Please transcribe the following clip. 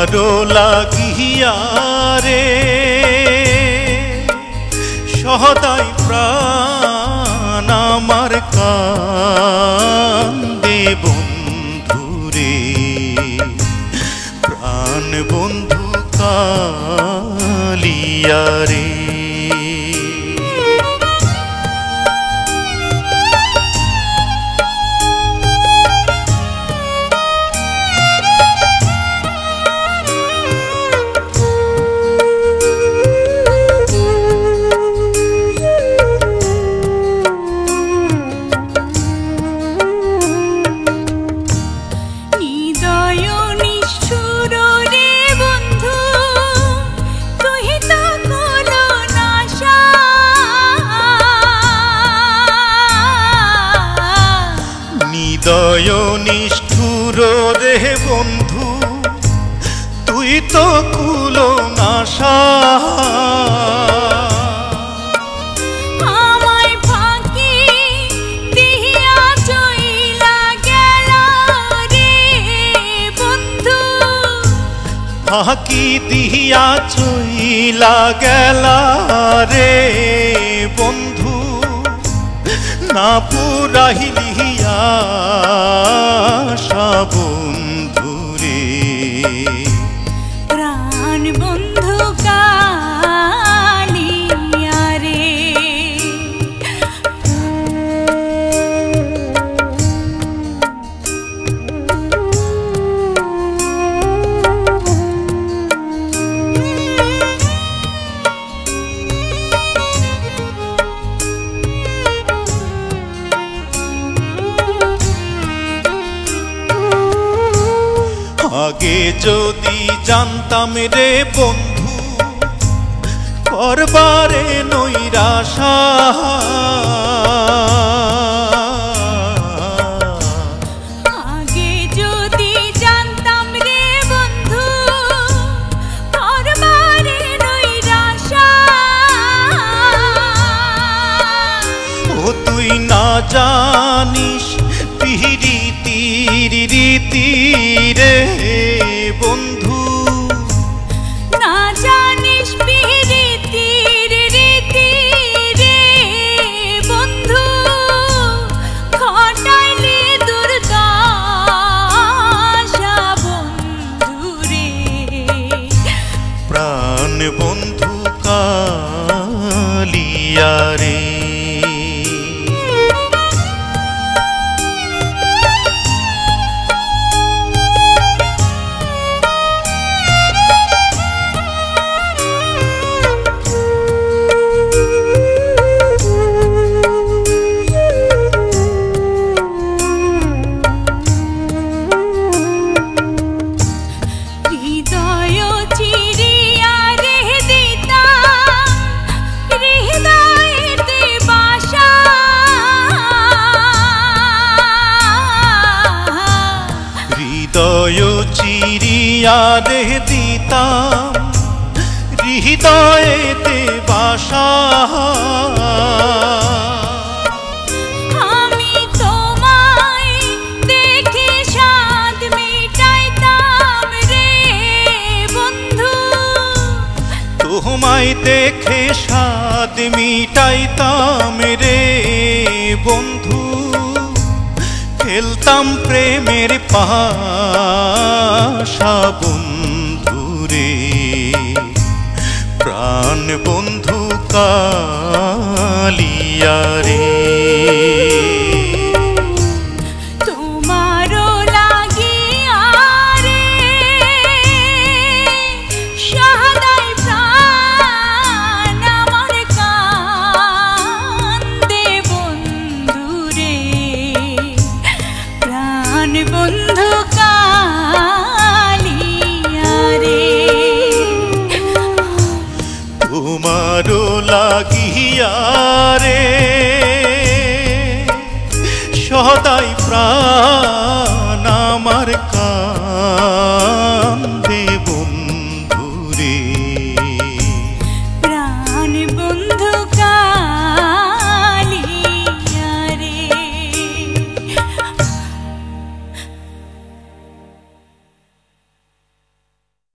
তোমারও লাগিয়া রে সদাই প্রাণ আমার কান্দে বন্ধু রে, প্রাণ বন্ধু কালিয়া রে। হৃদয় নিষ্ঠুর রে বন্ধু তুই তো কুলো নাশা, আমায় ফাঁকি দিয়া চইলা গেল রে বন্ধু, ফাঁকি দিয়া চইলা গেলা রে বন্ধু, না পুরাইলি আশা বন্ধু রে, প্রাণ বন্ধু কালিয়া রে। আগে যদি জানতাম রে বন্ধু করবারে নৈরাশা, আগে যদি জানতাম রে বন্ধু করবারে নৈরাশা, ও তুই না জানিস পিরিতির রীতি রে বন্ধু, না জানিস পিরিতির রীতি রে বন্ধু, ঘটাইলি দুর্দশা বন্ধু রে, প্রাণ বন্ধু কালিয়া রে। হৃদয় চিরিয়া রে দিতাম হৃদয়েতে বাসা, হৃদয় চিরিয়া রে দিতাম হৃদয়েতে বাসা, আমি তোমায় দেখে স্বাদ মিটাইতাম রে বন্ধু, তোমায় দেখে স্বাদ মিটাইতাম রে বন্ধু, খেলতাম প্রেমের পাশা বন্ধু রে, প্রাণ বন্ধু কালিয়া রে। তোমারও লাগিয়া রে সদাই প্রাণ আমার কান্দে বন্ধু রে, প্রাণ বন্ধু